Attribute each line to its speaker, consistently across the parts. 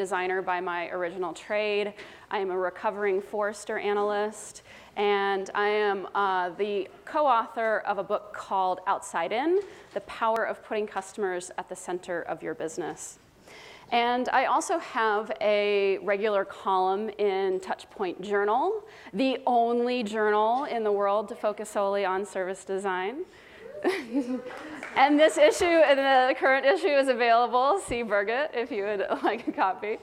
Speaker 1: designer by my original trade. I am a recovering Forrester analyst, and I am the co-author of a book called Outside In: The Power of Putting Customers at the Center of Your Business. And I also have a regular column in Touchpoint Journal, the only journal in the world to focus solely on service design. And this issue, the current issue, is available. See Birgit if you would like a copy.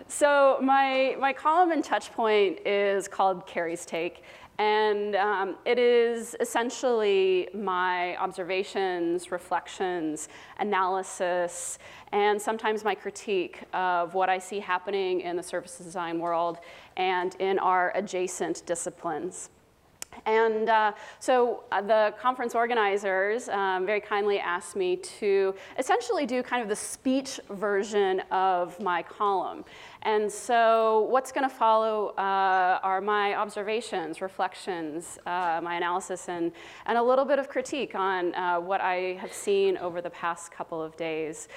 Speaker 1: So my column in Touchpoint is called Kerry's Take. And it is essentially my observations, reflections, analysis, and sometimes my critique of what I see happening in the service design world and in our adjacent disciplines. And so the conference organizers very kindly asked me to essentially do kind of the speech version of my column. And so what's going to follow are my observations, reflections, my analysis, and a little bit of critique on what I have seen over the past couple of days.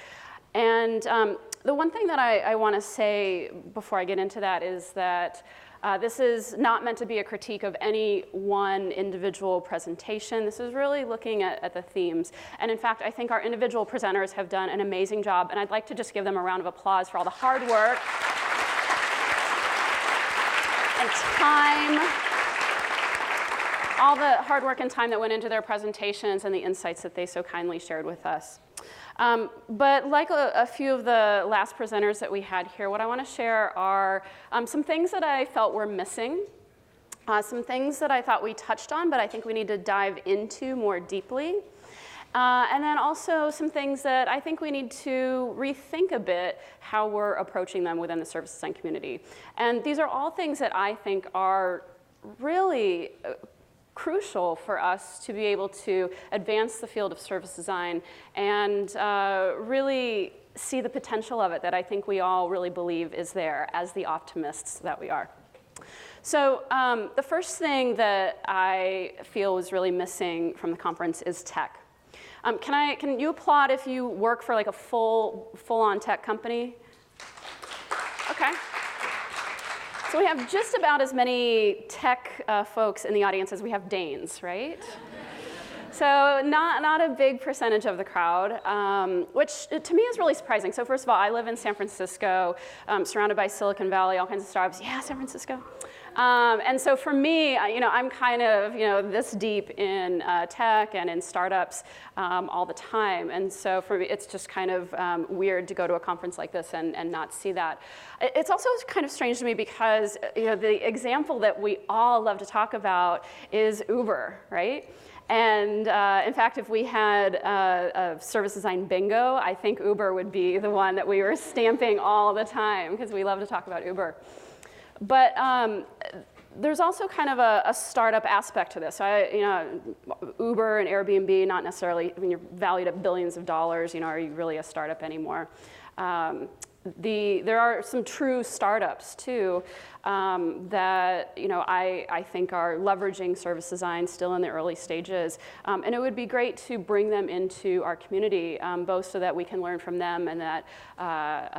Speaker 1: And the one thing that I want to say before I get into that is that this is not meant to be a critique of any one individual presentation. This is really looking at the themes. And in fact, I think our individual presenters have done an amazing job, and I'd like to just give them a round of applause for all the hard work and time, all the hard work and time that went into their presentations and the insights that they so kindly shared with us. But like a few of the last presenters that we had here, what I want to share are some things that I felt were missing, some things that I thought we touched on, but I think we need to dive into more deeply, and then also some things that I think we need to rethink a bit how we're approaching them within the service design community. And these are all things that I think are really crucial for us to be able to advance the field of service design and really see the potential of it that I think we all really believe is there as the optimists that we are. So the first thing that I feel was really missing from the conference is tech. Can you applaud if you work for like a full-on tech company? Okay. So we have just about as many tech folks in the audience as we have Danes, right? So not a big percentage of the crowd, which to me is really surprising. So first of all, I live in San Francisco, surrounded by Silicon Valley, all kinds of startups. Yeah, San Francisco. And so for me, I'm kind of this deep in tech and in startups all the time. And so for me, it's just kind of weird to go to a conference like this and not see that. It's also kind of strange to me because the example that we all love to talk about is Uber, right? And in fact, if we had a service design bingo, I think Uber would be the one that we were stamping all the time because we love to talk about Uber. But there's also kind of a startup aspect to this. So Uber and Airbnb, not necessarily, you're valued at billions of dollars, are you really a startup anymore? There are some true startups too that I think are leveraging service design still in the early stages, and it would be great to bring them into our community, both so that we can learn from them and that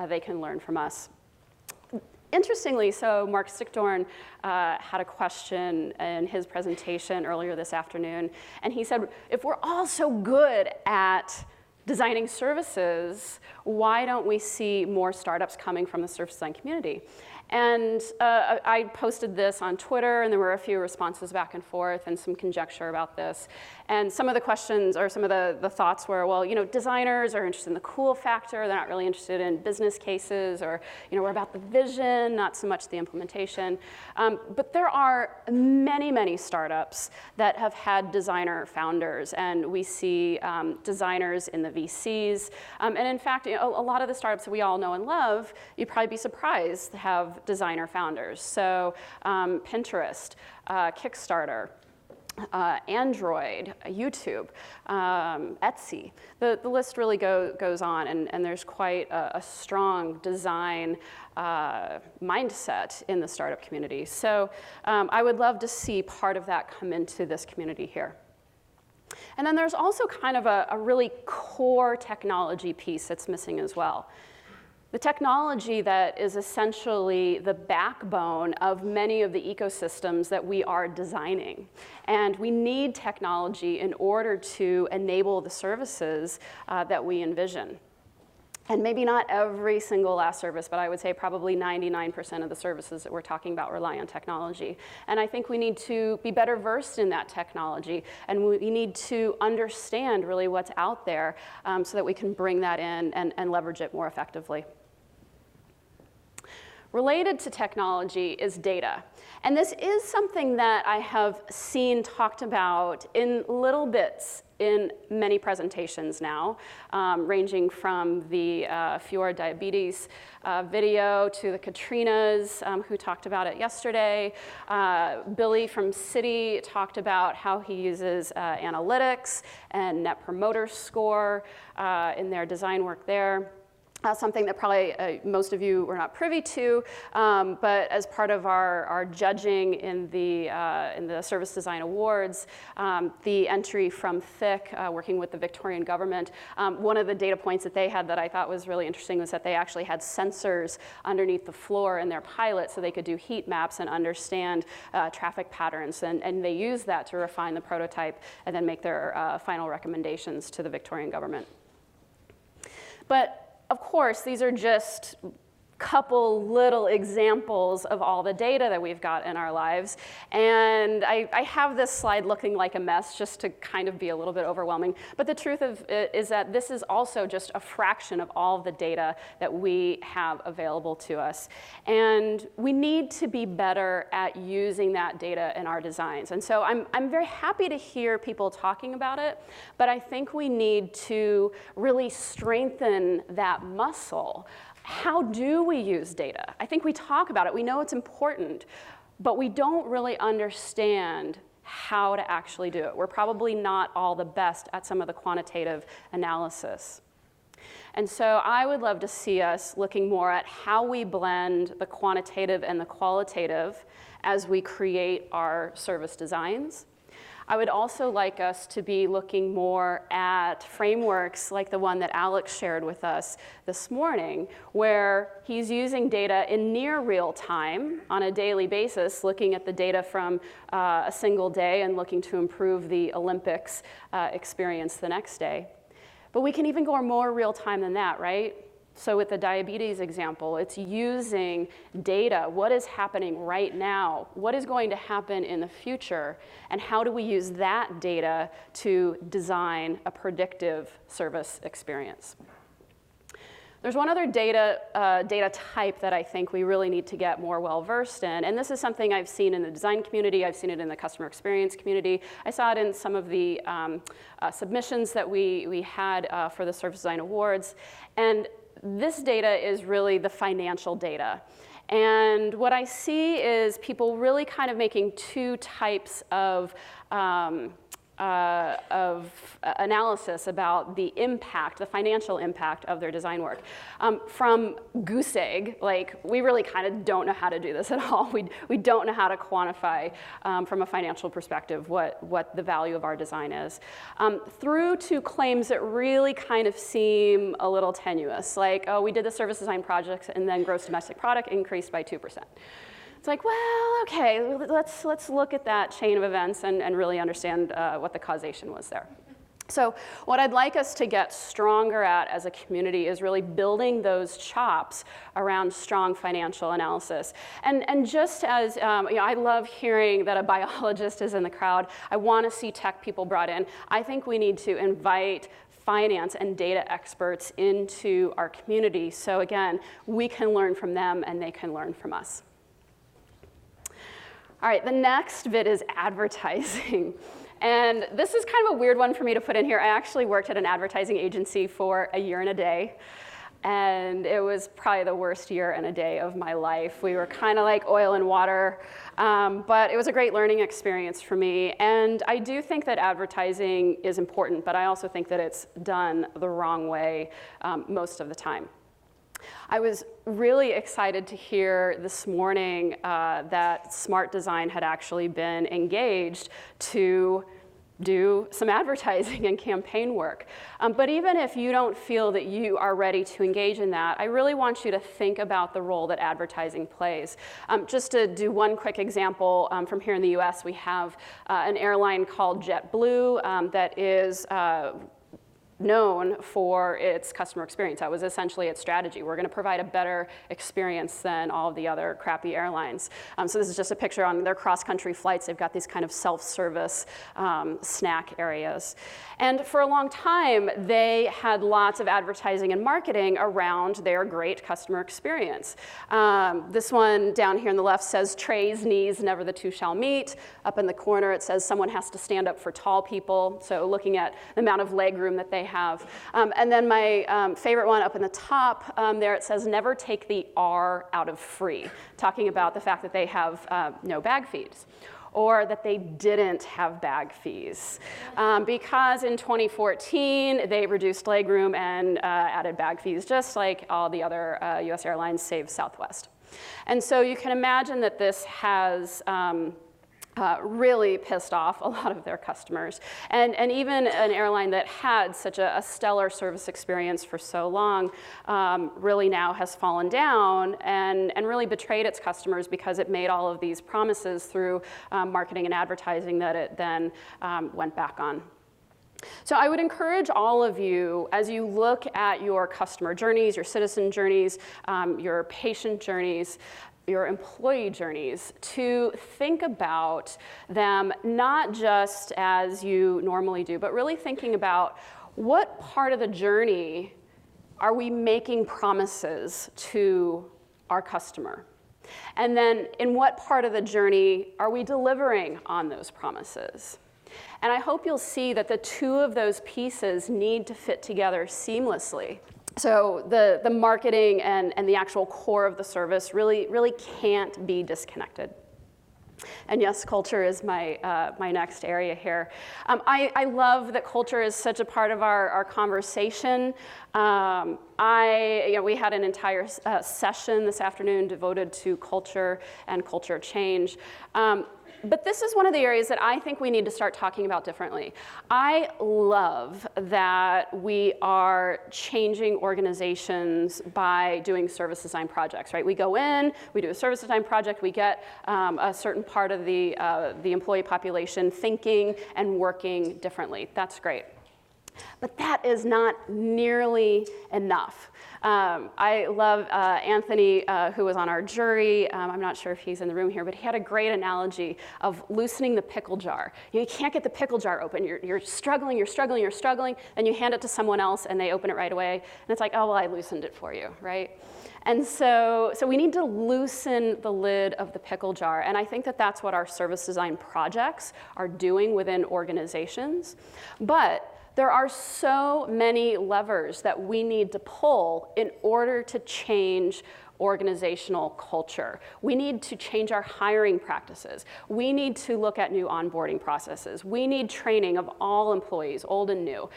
Speaker 1: they can learn from us. Interestingly, so Mark Stickdorn had a question in his presentation earlier this afternoon, and he said, if we're all so good at designing services, why don't we see more startups coming from the service design community? And I posted this on Twitter, and there were a few responses back and forth and some conjecture about this. And some of the questions or some of the thoughts were, well, designers are interested in the cool factor. They're not really interested in business cases, or we're about the vision, not so much the implementation. But there are many, many startups that have had designer founders, and we see designers in the VCs. And in fact, a lot of the startups that we all know and love, you'd probably be surprised to have designer founders. So Pinterest, Kickstarter, Android, YouTube, Etsy. The list really goes on, and there's quite a strong design mindset in the startup community. So I would love to see part of that come into this community here. And then there's also kind of a really core technology piece that's missing as well. The technology that is essentially the backbone of many of the ecosystems that we are designing. And we need technology in order to enable the services that we envision. And maybe not every single last service, but I would say probably 99% of the services that we're talking about rely on technology. And I think we need to be better versed in that technology, and we need to understand really what's out there so that we can bring that in and leverage it more effectively. Related to technology is data. And this is something that I have seen talked about in little bits in many presentations now, ranging from the Fjord Diabetes video to the Katrinas, who talked about it yesterday. Billy from Citi talked about how he uses analytics and Net Promoter Score in their design work there. Something that probably most of you were not privy to, but as part of our judging in the Service Design Awards, the entry from THIC, working with the Victorian government, one of the data points that they had that I thought was really interesting was that they actually had sensors underneath the floor in their pilot so they could do heat maps and understand traffic patterns, and they used that to refine the prototype and then make their final recommendations to the Victorian government. But of course, these are just couple little examples of all the data that we've got in our lives. And I have this slide looking like a mess just to kind of be a little bit overwhelming. But the truth of it is that this is also just a fraction of all of the data that we have available to us. And we need to be better at using that data in our designs. And so I'm very happy to hear people talking about it, but I think we need to really strengthen that muscle. How do we use data? I think we talk about it, we know it's important, but we don't really understand how to actually do it. We're probably not all the best at some of the quantitative analysis. And so I would love to see us looking more at how we blend the quantitative and the qualitative as we create our service designs. I would also like us to be looking more at frameworks like the one that Alex shared with us this morning, where he's using data in near real time on a daily basis, looking at the data from a single day and looking to improve the Olympics experience the next day. But we can even go more real time than that, right? So with the diabetes example, it's using data. What is happening right now? What is going to happen in the future? And how do we use that data to design a predictive service experience? There's one other data type that I think we really need to get more well-versed in, and this is something I've seen in the design community, I've seen it in the customer experience community, I saw it in some of the submissions that we had for the Service Design Awards, and this data is really the financial data. And what I see is people really kind of making two types of analysis about the impact, the financial impact of their design work. From goose egg, like we really kind of don't know how to do this at all. We don't know how to quantify from a financial perspective what the value of our design is. Through to claims that really kind of seem a little tenuous, like, oh, we did the service design projects and then gross domestic product increased by 2%. It's like, well, okay, let's look at that chain of events and really understand what the causation was there. So what I'd like us to get stronger at as a community is really building those chops around strong financial analysis. And just as, I love hearing that a biologist is in the crowd, I want to see tech people brought in. I think we need to invite finance and data experts into our community. So again, we can learn from them and they can learn from us. All right, the next bit is advertising. And this is kind of a weird one for me to put in here. I actually worked at an advertising agency for a year and a day. And it was probably the worst year and a day of my life. We were kind of like oil and water, but it was a great learning experience for me. And I do think that advertising is important, but I also think that it's done the wrong way most of the time. I was really excited to hear this morning that Smart Design had actually been engaged to do some advertising and campaign work. But even if you don't feel that you are ready to engage in that, I really want you to think about the role that advertising plays. Just to do one quick example, from here in the US, we have an airline called JetBlue that is known for its customer experience. That was essentially its strategy. We're going to provide a better experience than all of the other crappy airlines. So this is just a picture on their cross-country flights. They've got these kind of self-service snack areas. And for a long time, they had lots of advertising and marketing around their great customer experience. This one down here on the left says, "Trays, knees, never the two shall meet." Up in the corner, it says, "Someone has to stand up for tall people." So looking at the amount of leg room that they have. And then my favorite one up in the top there, it says, "Never take the R out of free," talking about the fact that they have no bag fees, or that they didn't have bag fees. Because in 2014, they reduced legroom and added bag fees, just like all the other US airlines, save Southwest. And so you can imagine that this has really pissed off a lot of their customers. And even an airline that had such a stellar service experience for so long really now has fallen down and really betrayed its customers because it made all of these promises through marketing and advertising that it then went back on. So I would encourage all of you, as you look at your customer journeys, your citizen journeys, your patient journeys, your employee journeys, to think about them not just as you normally do, but really thinking about what part of the journey are we making promises to our customer? And then in what part of the journey are we delivering on those promises? And I hope you'll see that the two of those pieces need to fit together seamlessly. So the marketing and the actual core of the service really can't be disconnected. And yes, culture is my next area here. I love that culture is such a part of our conversation. We had an entire session this afternoon devoted to culture and culture change. But this is one of the areas that I think we need to start talking about differently. I love that we are changing organizations by doing service design projects, right? We go in, we do a service design project, we get a certain part of the employee population thinking and working differently. That's great. But that is not nearly enough. I love Anthony, who was on our jury. I'm not sure if he's in the room here, but he had a great analogy of loosening the pickle jar. You can't get the pickle jar open. You're struggling, then you hand it to someone else and they open it right away. And it's like, oh, well, I loosened it for you, right? And so we need to loosen the lid of the pickle jar. And I think that that's what our service design projects are doing within organizations. But there are so many levers that we need to pull in order to change organizational culture. We need to change our hiring practices. We need to look at new onboarding processes. We need training of all employees, old and new.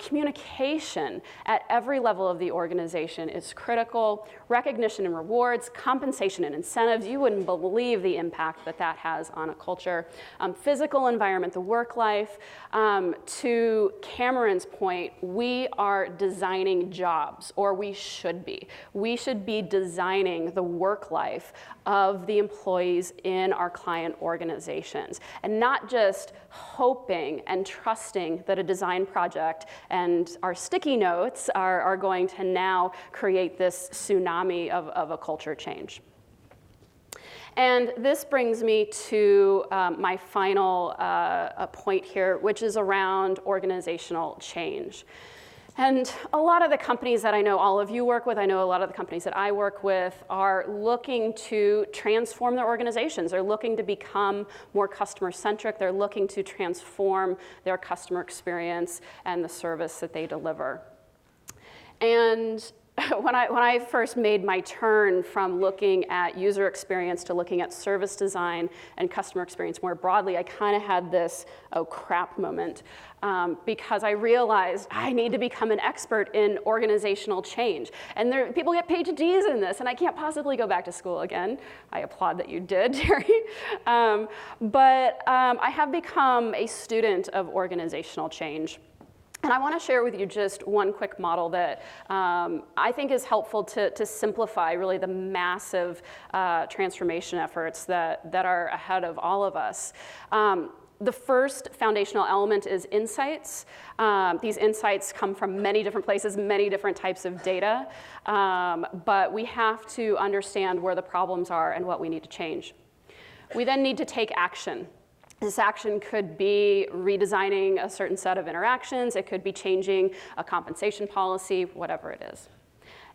Speaker 1: Communication at every level of the organization is critical. Recognition and rewards, compensation and incentives. You wouldn't believe the impact that that has on a culture. Physical environment, the work life. To Cameron's point, we are designing jobs, or we should be. We should be designing the work life of the employees in our client organizations, and not just hoping and trusting that a design project and our sticky notes are going to now create this tsunami of a culture change. And this brings me to my final point here, which is around organizational change. And a lot of the companies that I know all of you work with, I know a lot of the companies that I work with, are looking to transform their organizations. They're looking to become more customer-centric. They're looking to transform their customer experience and the service that they deliver. And when I first made my turn from looking at user experience to looking at service design and customer experience more broadly, I kind of had this, oh crap moment, because I realized I need to become an expert in organizational change. And people get PhDs in this, and I can't possibly go back to school again. I applaud that you did, Terry. But I have become a student of organizational change. And I want to share with you just one quick model that I think is helpful to simplify really the massive transformation efforts that are ahead of all of us. The first foundational element is insights. These insights come from many different places, many different types of data, but we have to understand where the problems are and what we need to change. We then need to take action. This action could be redesigning a certain set of interactions. It could be changing a compensation policy, whatever it is.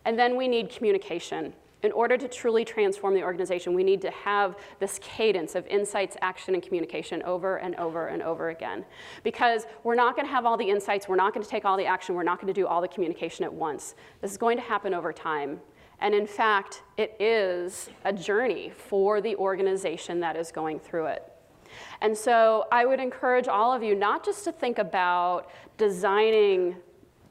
Speaker 1: And then we need communication. In order to truly transform the organization, we need to have this cadence of insights, action, and communication over and over and over again. Because we're not going to have all the insights, we're not going to take all the action, we're not going to do all the communication at once. This is going to happen over time. And in fact, it is a journey for the organization that is going through it. And so I would encourage all of you not just to think about designing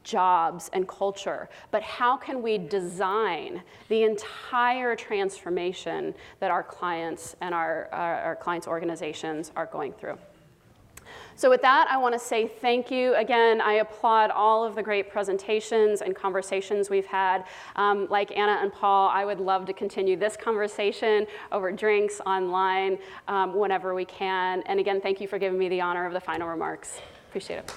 Speaker 1: jobs and culture, but how can we design the entire transformation that our clients and our clients' organizations are going through. So with that, I want to say thank you. Again, I applaud all of the great presentations and conversations we've had. Like Anna and Paul, I would love to continue this conversation over drinks, online, whenever we can. And again, thank you for giving me the honor of the final remarks. Appreciate it.